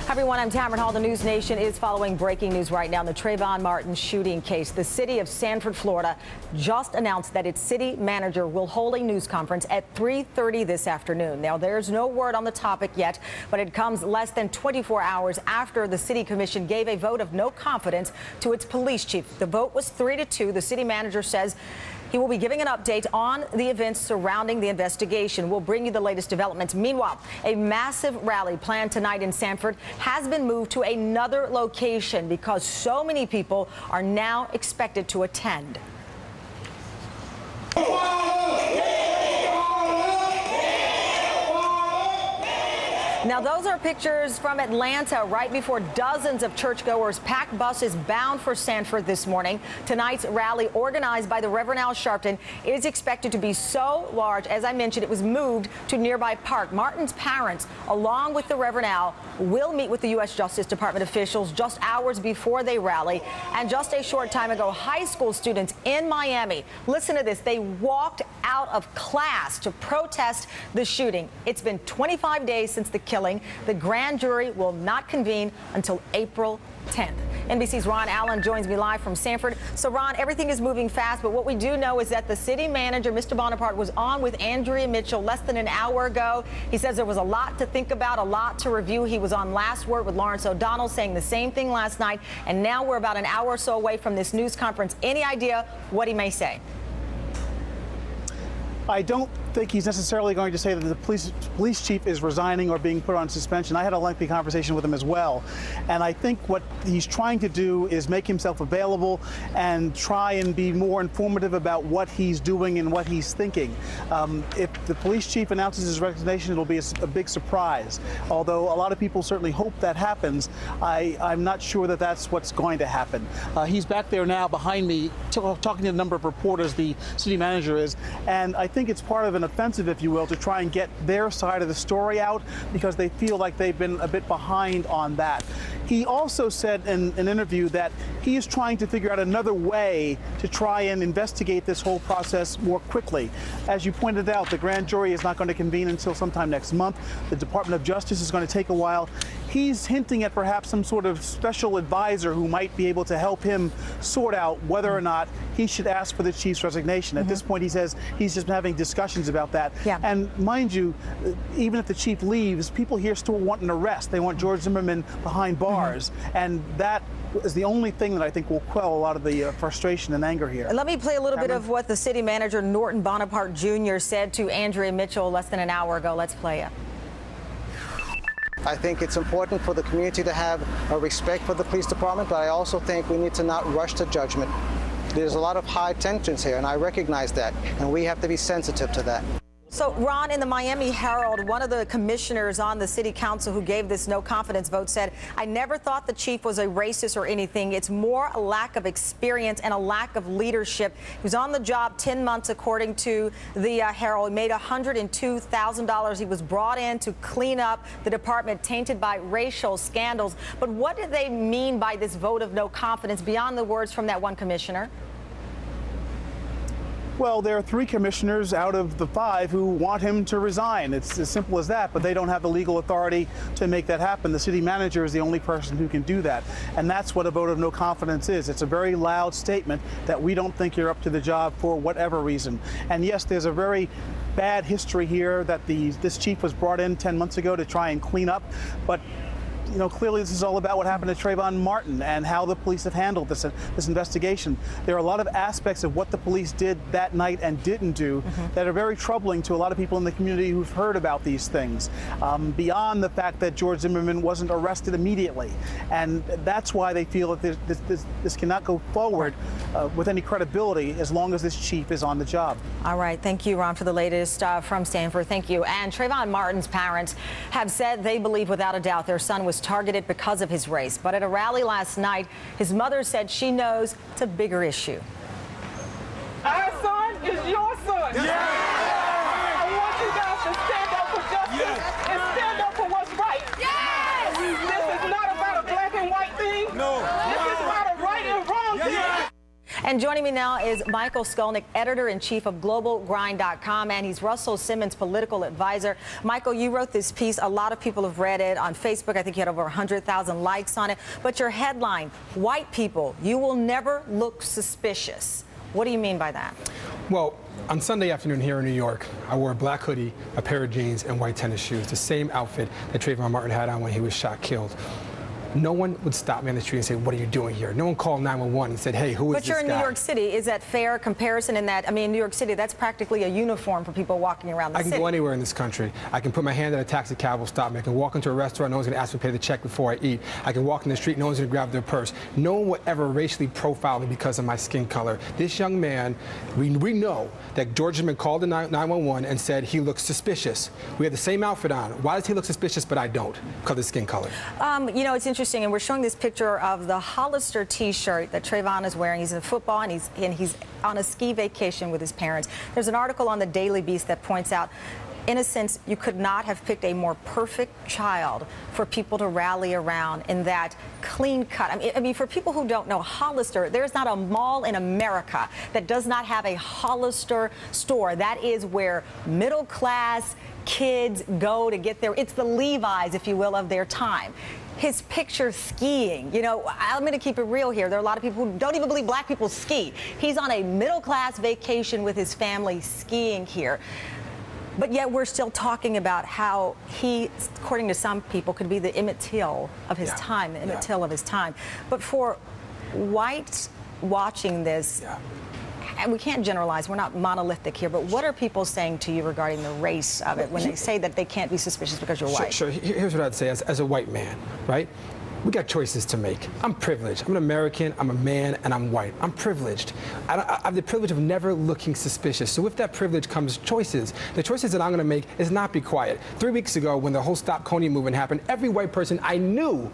Hi everyone, I'm Tamron Hall. The News Nation is following breaking news right now in the Trayvon Martin shooting case. The city of Sanford, Florida, just announced that its city manager will hold a news conference at 3:30 this afternoon. Now, there's no word on the topic yet, but it comes less than 24 hours after the city commission gave a vote of no confidence to its police chief. The vote was 3-2. The city manager says he will be giving an update on the events surrounding the investigation. We'll bring you the latest developments. Meanwhile, a massive rally planned tonight in Sanford has been moved to another location because so many people are now expected to attend. Now, those are pictures from Atlanta right before dozens of churchgoers packed buses bound for Sanford this morning. Tonight's rally, organized by the Reverend Al Sharpton, is expected to be so large, as I mentioned, it was moved to nearby park. Martin's parents, along with the Reverend Al, will meet with the U.S. Justice Department officials just hours before they rally. And just a short time ago, high school students in Miami, listen to this, they walked out of class to protest the shooting. It's been 25 days since the killing. The grand jury will not convene until April 10th. NBC's Ron Allen joins me live from Sanford. So, Ron, everything is moving fast, but what we do know is that the city manager, Mr. Bonaparte, was on with Andrea Mitchell less than an hour ago. He says there was a lot to think about, a lot to review. He was on Last Word with Lawrence O'Donnell saying the same thing last night, and now we're about an hour or so away from this news conference. Any idea what he may say? I don't think he's necessarily going to say that the police chief is resigning or being put on suspension. I had a lengthy conversation with him as well, and I think what he's trying to do is make himself available and try and be more informative about what he's doing and what he's thinking. If the police chief announces his resignation, it'll be a big surprise. Although a lot of people certainly hope that happens, I'm not sure that that's what's going to happen. He's back there now behind me talking to a number of reporters, the city manager is, and I think it's part of an offensive, if you will, to try and get their side of the story out because they feel like they've been a bit behind on that. He also said in an interview that he is trying to figure out another way to try and investigate this whole process more quickly. As you pointed out, the grand jury is not going to convene until sometime next month. The Department of Justice is going to take a while. He's hinting at perhaps some sort of special advisor who might be able to help him sort out whether or not he should ask for the chief's resignation. At this point, he says he's just been having discussions about that. Yeah. And mind you, even if the chief leaves, people here still want an arrest. They want George Zimmerman behind bars. And that is the only thing that I think will quell a lot of the frustration and anger here. Let me play a little bit of what the city manager, Norton Bonaparte Jr., said to Andrea Mitchell less than an hour ago. Let's play it. I think it's important for the community to have a respect for the police department, but I also think we need to not rush to judgment. There's a lot of high tensions here, and I recognize that, and we have to be sensitive to that. So, Ron, in the Miami Herald, one of the commissioners on the city council who gave this no confidence vote said, I never thought the chief was a racist or anything. It's more a lack of experience and a lack of leadership. He was on the job 10 months, according to the Herald. He made $102,000. He was brought in to clean up the department tainted by racial scandals. But what did they mean by this vote of no confidence beyond the words from that one commissioner? Well, there are 3 commissioners out of the 5 who want him to resign. It's as simple as that, but they don't have the legal authority to make that happen. The city manager is the only person who can do that, and that's what a vote of no confidence is. It's a very loud statement that we don't think you're up to the job for whatever reason. And yes, there's a very bad history here that this chief was brought in 10 months ago to try and clean up, but you know, clearly this is all about what happened to Trayvon Martin and how the police have handled this investigation. There are a lot of aspects of what the police did that night and didn't do that are very troubling to a lot of people in the community who've heard about these things, beyond the fact that George Zimmerman wasn't arrested immediately. And that's why they feel that this cannot go forward with any credibility as long as this chief is on the job. All right. Thank you, Ron, for the latest from Sanford. Thank you. And Trayvon Martin's parents have said they believe without a doubt their son was targeted because of his race. But at a rally last night, his mother said she knows it's a bigger issue. Our son is your son. Yeah. I want you guys to stand up for justice and stand up for what's right. Yes. This is not about a black and white thing. No. This is about a right and wrong thing. And joining me now is Michael Skolnick, editor-in-chief of globalgrind.com, and he's Russell Simmons' political advisor. Michael, you wrote this piece. A lot of people have read it on Facebook. I think you had over 100,000 likes on it. But your headline, "White people, you will never look suspicious." What do you mean by that? Well, on Sunday afternoon here in New York, I wore a black hoodie, a pair of jeans, and white tennis shoes, the same outfit that Trayvon Martin had on when he was shot killed. No one would stop me on the street and say, "What are you doing here?" No one called 911 and said, "Hey, who is this guy?" But you're in New York City. Is that fair comparison in that, I mean, in New York City, that's practically a uniform for people walking around the city. I can go anywhere in this country. I can put my hand at a taxi cab, will stop me. I can walk into a restaurant, no one's going to ask me to pay the check before I eat. I can walk in the street, no one's going to grab their purse. No one will ever racially profile me because of my skin color. This young man, we know that George Zimmerman called the 911 and said he looks suspicious. We had the same outfit on. Why does he look suspicious but I don't? Because of his skin color. You know, it's interesting, and we're showing this picture of the Hollister T-shirt that Trayvon is wearing. He's in football, and he's on a ski vacation with his parents. There's an article on the Daily Beast that points out, in a sense, you could not have picked a more perfect child for people to rally around in that clean cut. I mean, for people who don't know, Hollister, there's not a mall in America that does not have a Hollister store. That is where middle class kids go to get it's the Levi's, if you will, of their time. His picture skiing, you know, I'm going to keep it real here. There are a lot of people who don't even believe black people ski. He's on a middle-class vacation with his family skiing here. But yet we're still talking about how he, according to some people, could be the Emmett Till of his time, the Emmett Till of his time. But for whites watching this, and we can't generalize, we're not monolithic here, but what are people saying to you regarding the race of it when they say that they can't be suspicious because you're white? Sure. Here's what I'd say as a white man, right? We got choices to make. I'm privileged. I'm an American, I'm a man, and I'm white. I'm privileged. I have the privilege of never looking suspicious. So with that privilege comes choices. The choices that I'm going to make is not be quiet. 3 weeks ago, when the whole Stop Coney movement happened, every white person I knew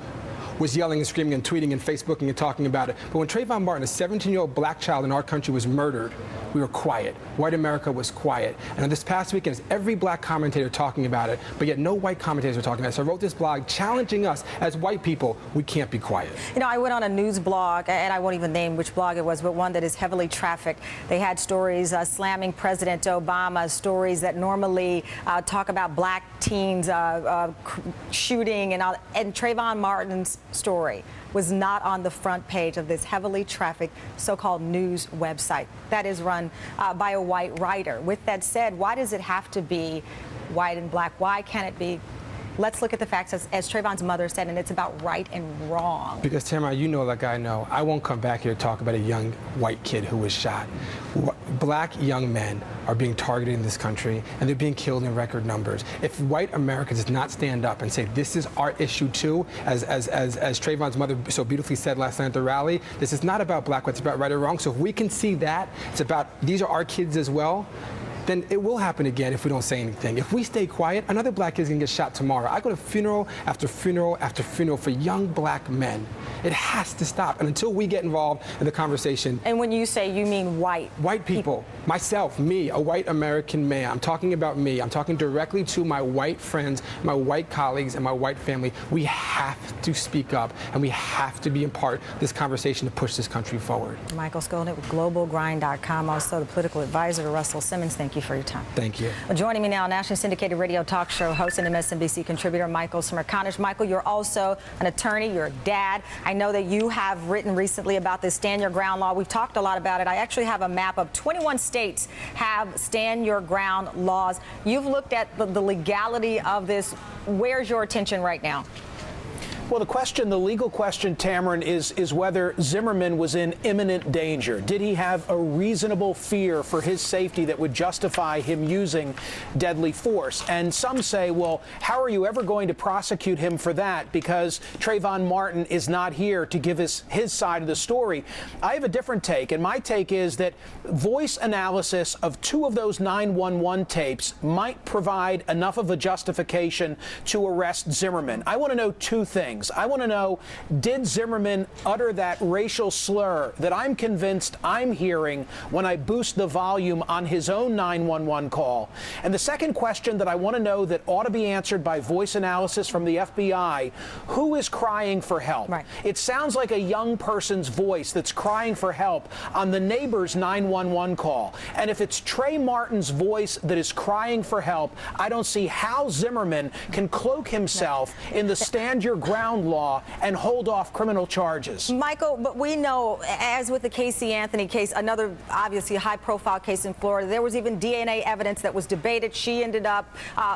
was yelling and screaming and tweeting and Facebooking and talking about it. But when Trayvon Martin, a 17-year-old black child in our country, was murdered, we were quiet. White America was quiet. And this past weekend, it's every black commentator talking about it, but yet no white commentators are talking about it. So I wrote this blog challenging us as white people, we can't be quiet. You know, I went on a news blog, and I won't even name which blog it was, but one that is heavily trafficked. They had stories slamming President Obama, stories that normally talk about black teens shooting, and Trayvon Martin's story was not on the front page of this heavily trafficked so-called news website that is run by a white writer. With that said, why does it have to be white and black? Why can't it be? Let's look at the facts, as Trayvon's mother said, and it's about right and wrong. Because, Tamara, you know like I know, I won't come back here to talk about a young white kid who was shot. Black young men are being targeted in this country, and they're being killed in record numbers. If white America does not stand up and say, this is our issue too, as Trayvon's mother so beautifully said last night at the rally, this is not about black, it's about right or wrong. So if we can see that, it's about, these are our kids as well, then it will happen again if we don't say anything. If we stay quiet, another black kid is going to get shot tomorrow. I go to funeral after funeral after funeral for young black men. It has to stop. And until we get involved in the conversation. And when you say, you mean white? White people. Myself, me, a white American man. I'm talking about me. I'm talking directly to my white friends, my white colleagues, and my white family. We have to speak up, and we have to be a part of this conversation to push this country forward. Michael Skolnick with globalgrind.com, also the political advisor to Russell Simmons. Thank you for your time. Thank you. Well, joining me now, nationally syndicated radio talk show host and MSNBC contributor Michael Smerconish. Michael, you're also an attorney. You're a dad. I know that you have written recently about this Stand Your Ground law. We've talked a lot about it. I actually have a map of 21 states have Stand Your Ground laws. You've looked at the legality of this. Where's your attention right now? Well, the legal question, Tamarin, is whether Zimmerman was in imminent danger. Did he have a reasonable fear for his safety that would justify him using deadly force? And some say, well, how are you ever going to prosecute him for that? Because Trayvon Martin is not here to give us his side of the story. I have a different take, and my take is that voice analysis of 2 of those 911 tapes might provide enough of a justification to arrest Zimmerman. I want to know 2 things. things. I want to know, did Zimmerman utter that racial slur that I'm convinced I'm hearing when I boost the volume on his own 911 call? And the second question that I want to know that ought to be answered by voice analysis from the FBI, who is crying for help? Right. It sounds like a young person's voice that's crying for help on the neighbor's 911 call. And if it's Trey Martin's voice that is crying for help, I don't see how Zimmerman can cloak himself in the stand your ground law and hold off criminal charges. Michael, but we know, as with the Casey Anthony case, another obviously high-profile case in Florida, there was even DNA evidence that was debated. She ended up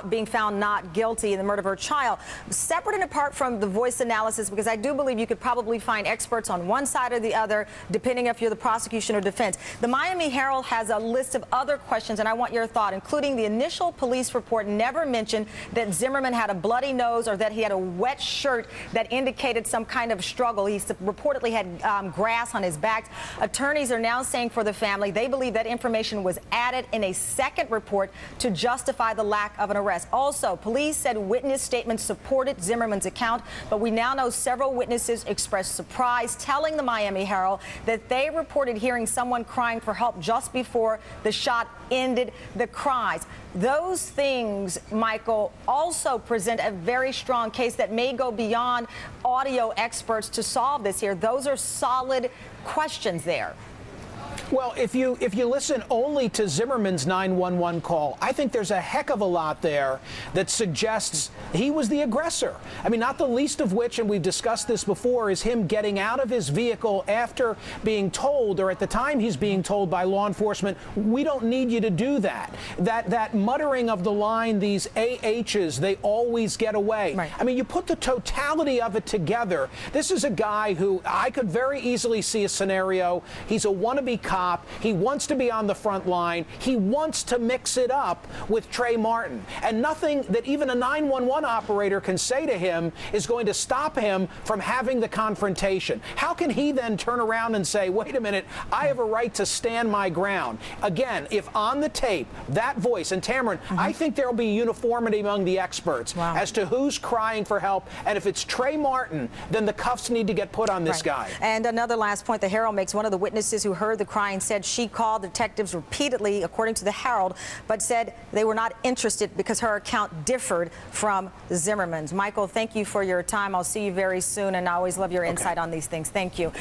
being found not guilty in the murder of her child. Separate and apart from the voice analysis, because I do believe you could probably find experts on one side or the other, depending if you're the prosecution or defense. The Miami Herald has a list of other questions, and I want your thought, including the initial police report never mentioned that Zimmerman had a bloody nose or that he had a wet shirt that indicated some kind of struggle. He reportedly had grass on his back. Attorneys are now saying for the family they believe that information was added in a second report to justify the lack of an arrest. Also, police said witness statements supported Zimmerman's account, but we now know several witnesses expressed surprise, telling the Miami Herald that they reported hearing someone crying for help just before the shot ended the cries. Those things, Michael, also present a very strong case that may go beyond audio experts to solve this here. Those are solid questions there. Well, if you listen only to Zimmerman's 911 call, I think there's a heck of a lot there that suggests he was the aggressor. I mean, not the least of which, and we've discussed this before, is him getting out of his vehicle after being told, or at the time he's being told by law enforcement, we don't need you to do that. That muttering of the line, these AHs, they always get away. Right. I mean, you put the totality of it together. This is a guy who I could very easily see a scenario. He's a wannabe cop. He wants to be on the front line. He wants to mix it up with Trey Martin. And nothing that even a 911 operator can say to him is going to stop him from having the confrontation. How can he then turn around and say, wait a minute, I have a right to stand my ground? Again, if on the tape, that voice, and Tamron, I think there will be uniformity among the experts as to who's crying for help. And if it's Trey Martin, then the cuffs need to get put on this guy. And another last point the Herald makes, one of the witnesses who heard the crying said she called detectives repeatedly, according to the Herald, but said they were not interested because her account differed from Zimmerman's. Michael, thank you for your time. I'll see you very soon, and I always love your insight on these things. Thank you.